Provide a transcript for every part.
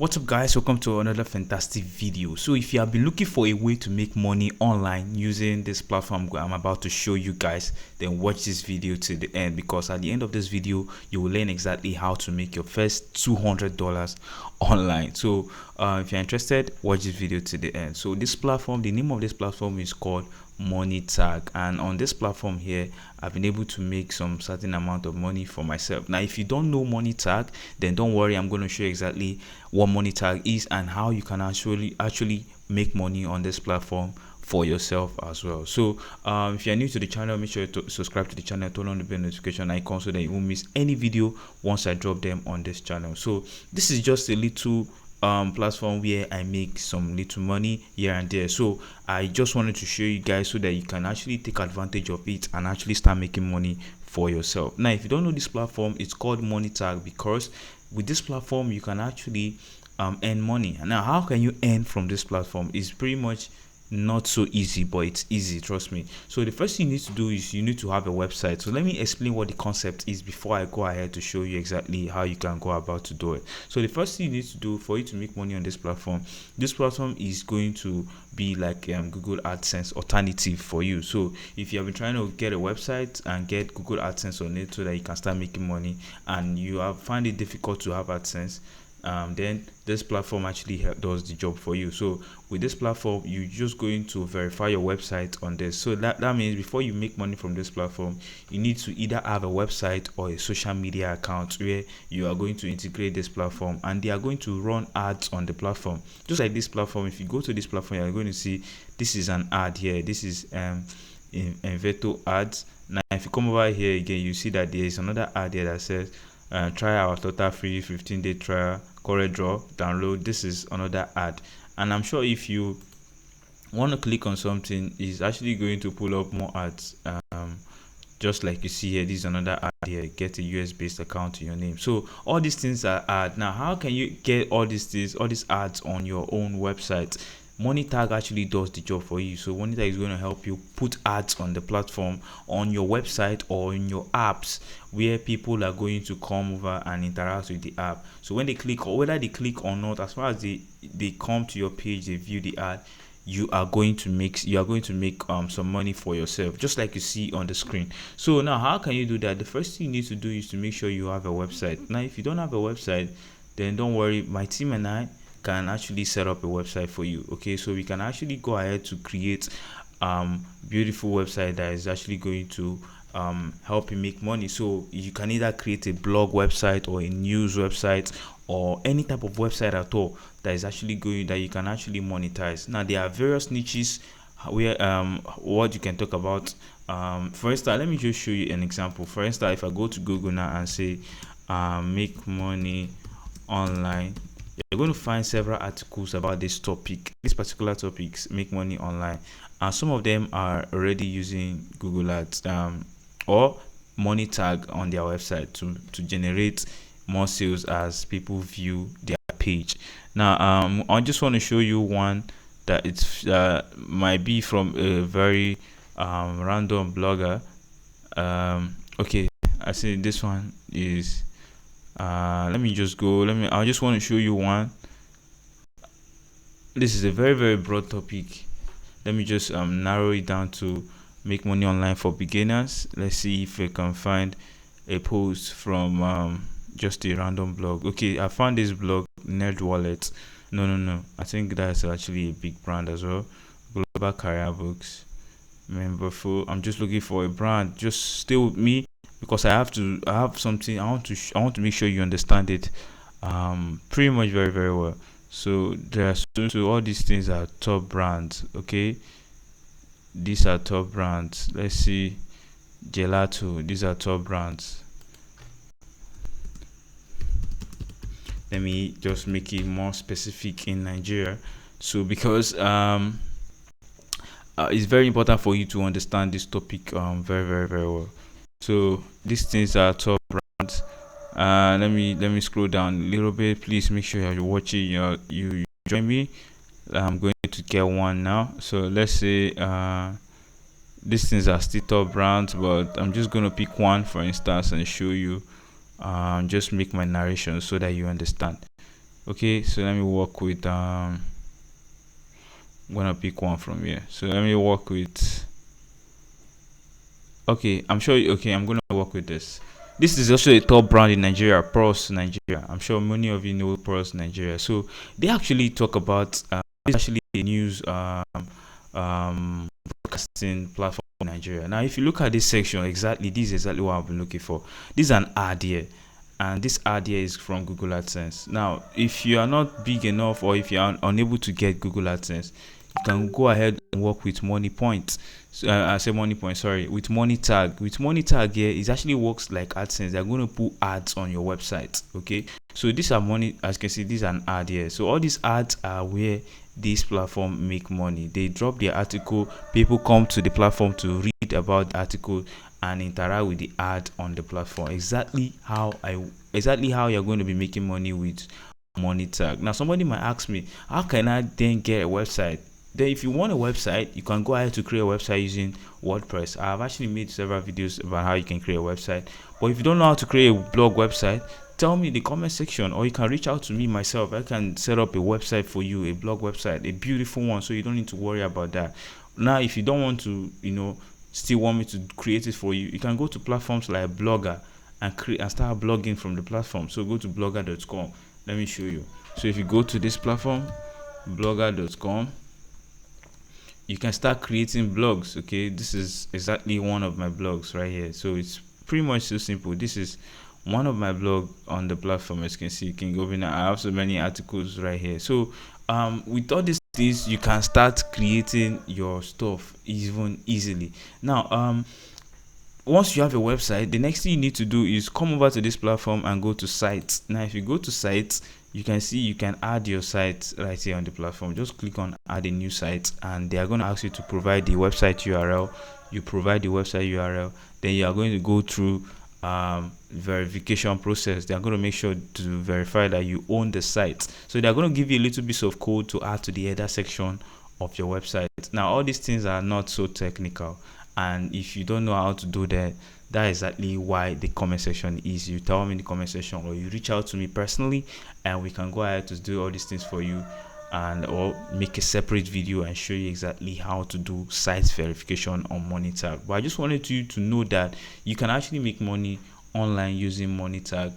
What's up guys, welcome to another fantastic video. So if you have been looking for a way to make money online using this platform I'm about to show you guys, then watch this video to the end, because at the end of this video you will learn exactly how to make your first $200 online. So if you're interested, watch this video to the end. So this platform, the name of this platform is called MONETAG, and on this platform here I've been able to make some certain amount of money for myself. Now if you don't know MONETAG, then don't worry, I'm going to show you exactly what MONETAG is and how you can actually make money on this platform for yourself as well. So if you're new to the channel, make sure to subscribe to the channel, turn on the bell notification icon so that you won't miss any video once I drop them on this channel. So this is just a little platform where I make some little money here and there. So I just wanted to show you guys so that you can actually take advantage of it and actually start making money for yourself. Now if you don't know this platform, it's called MONETAG because with this platform you can actually earn money. Now how can you earn from this platform? It's pretty much not so easy, but it's easy, trust me. So the first thing you need to do is you need to have a website. So let me explain what the concept is before I go ahead to show you exactly how you can go about to do it. So the first thing you need to do for you to make money on this platform is going to be like Google AdSense alternative for you. So if you have been trying to get a website and get Google AdSense on it so that you can start making money and you have found it difficult to have AdSense, then this platform actually does the job for you. So with this platform, you're just going to verify your website on this. So that means before you make money from this platform, you need to either have a website or a social media account where you are going to integrate this platform and they are going to run ads on the platform. Just like this platform, if you go to this platform, you're going to see this is an ad here. This is Enveto ads. Now if you come over here again, you see that there is another ad here that says try our total free 15-day trial correct draw download. This is another ad, and I'm sure if you want to click on something, it's actually going to pull up more ads, just like you see here. This is another ad here, get a US based account to your name. So all these things are ad. Now how can you get all these ads on your own website? MONETAG actually does the job for you. So MONETAG is going to help you put ads on the platform, on your website or in your apps, where people are going to come over and interact with the app. So when they click, or whether they click or not, as far as they come to your page, they view the ad, you are going to make some money for yourself, just like you see on the screen. So now how can you do that? The first thing you need to do is to make sure you have a website. Now if you don't have a website, then don't worry, my team and I can actually set up a website for you. Okay, so we can actually go ahead to create beautiful website that is actually going to help you make money. So you can either create a blog website or a news website or any type of website at all that is actually that you can actually monetize. Now there are various niches where what you can talk about. For instance, let me just show you an example. For instance, if I go to Google now and say make money online, you're going to find several articles about this particular topics, make money online, and some of them are already using Google Ads or MONETAG on their website to generate more sales as people view their page. Now I just want to show you one that it's might be from a very random blogger. Okay, I see this one is let me just go. I just want to show you one. This is a very, very broad topic. Let me just narrow it down to make money online for beginners. Let's see if I can find a post from just a random blog. Okay, I found this blog, Nerd Wallet. No, I think that's actually a big brand as well. Global Career Books, Memberful. I'm just looking for a brand. Just stay with me, because I have something I want to make sure you understand it pretty much very, very well. So all these things are top brands. Okay, these are top brands. Let's see, Gelato, these are top brands. Let me just make it more specific in Nigeria. So because it's very important for you to understand this topic very, very, very well. So these things are top brands. Let me scroll down a little bit. Please make sure you're watching. You join me. I'm going to get one now. So let's say these things are still top brands, but I'm just going to pick one for instance and show you. Just make my narration so that you understand. Okay, so let me work with I'm gonna pick one from here. So let me work with, okay, I'm sure, okay, I'm gonna work with this. This is also a top brand in Nigeria, Pros Nigeria. I'm sure many of you know Pros Nigeria. So they actually talk about this is actually a news broadcasting platform in Nigeria. Now, if you look at this section, exactly this is exactly what I've been looking for. This is an ad here, and this ad here is from Google AdSense. Now, if you are not big enough, or if you are unable to get Google AdSense, you can go ahead and work with MoneyPoint. So, I say MoneyPoint, sorry, with MoneyTag. With MoneyTag here, it actually works like AdSense. They're going to put ads on your website. Okay, so these are money, as you can see, these are an ad here. So all these ads are where this platform make money. They drop their article, people come to the platform to read about the article and interact with the ad on the platform. Exactly how you're going to be making money with MoneyTag. Now, somebody might ask me, how can I then get a website? Then if you want a website, you can go ahead to create a website using WordPress. I've actually made several videos about how you can create a website. But if you don't know how to create a blog website, tell me in the comment section, or you can reach out to me myself. I can set up a website for you, a blog website, a beautiful one, so you don't need to worry about that. Now, if you don't want to, still want me to create it for you, you can go to platforms like Blogger and create and start blogging from the platform. So go to blogger.com. Let me show you. So if you go to this platform, blogger.com, you can start creating blogs. Okay, this is exactly one of my blogs right here. So it's pretty much so simple. This is one of my blog on the platform. As you can see, you can go in. I have so many articles right here. So with all these things, you can start creating your stuff even easily. Now once you have a website, the next thing you need to do is come over to this platform and go to sites. Now if you go to sites, you can see you can add your site right here on the platform. Just click on add a new site, and they are going to ask you to provide the website URL. You provide the website URL, then you are going to go through verification process. They are going to make sure to verify that you own the site. So they are going to give you a little bit of code to add to the header section of your website. Now all these things are not so technical, and if you don't know how to do that, that is exactly why the comment section is. You tell me in the comment section, or you reach out to me personally, and we can go ahead to do all these things for you, and or make a separate video and show you exactly how to do site verification on MoneyTag. But I just wanted you to know that you can actually make money online using MoneyTag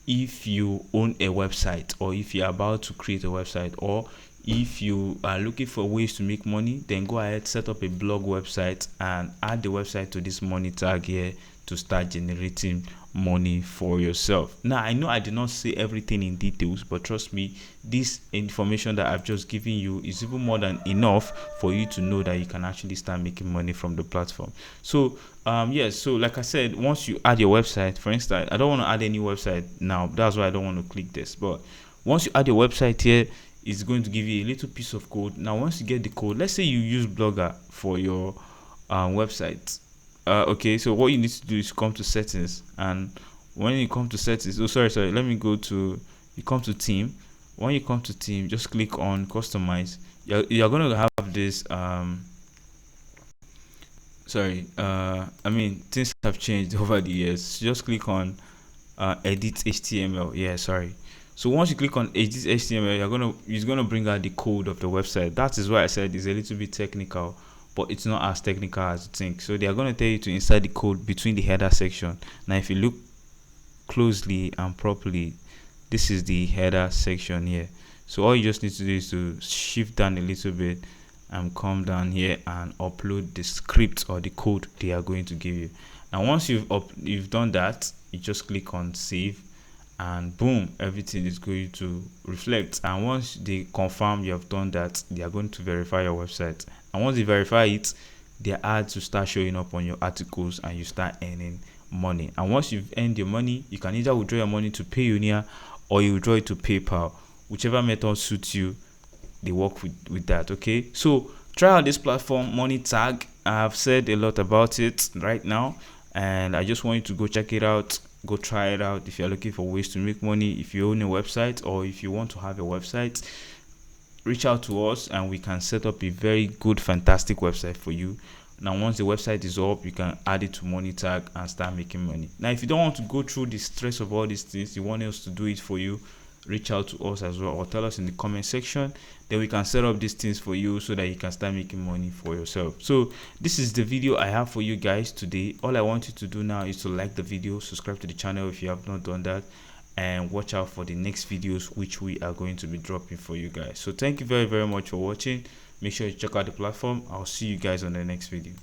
if you own a website, or if you're about to create a website, or if you are looking for ways to make money. Then go ahead, set up a blog website and add the website to this MoneyTag here to start generating money for yourself. Now I know I did not say everything in details, but trust me, this information that I've just given you is even more than enough for you to know that you can actually start making money from the platform. So yes, so like I said, once you add your website, for instance, I don't want to add any website now, that's why I don't want to click this. But once you add your website here, it's going to give you a little piece of code. Now once you get the code, let's say you use Blogger for your website. Okay, so what you need to do is come to settings, and when you come to settings, let me go to, you come to theme. When you come to theme, just click on customize. You're going to have this things have changed over the years. Just click on edit HTML. So once you click on edit HTML, it's gonna bring out the code of the website. That is why I said it's a little bit technical, but it's not as technical as you think. So they are going to tell you to insert the code between the header section. Now if you look closely and properly, this is the header section here. So all you just need to do is to shift down a little bit and come down here and upload the script or the code they are going to give you. Now once you've done that, you just click on save, and boom, everything is going to reflect. And once they confirm you have done that, they are going to verify your website, and once they verify it, their ads will start showing up on your articles and you start earning money. And once you've earned your money, you can either withdraw your money to Payoneer, or you withdraw it to PayPal. Whichever method suits you, they work with that. Okay, so try out this platform, MoneyTag. I've said a lot about it right now, and I just want you to go check it out. Go try it out if you're looking for ways to make money. If you own a website, or if you want to have a website, reach out to us and we can set up a very good, fantastic website for you. Now once the website is up, you can add it to MoneyTag and start making money. Now if you don't want to go through the stress of all these things, you want us to do it for you, reach out to us as well, or tell us in the comment section. Then we can set up these things for you so that you can start making money for yourself. So this is the video I have for you guys today. All I want you to do now is to like the video, subscribe to the channel if you have not done that, and watch out for the next videos which we are going to be dropping for you guys. So thank you very much for watching. Make sure you check out the platform. I'll see you guys on the next video.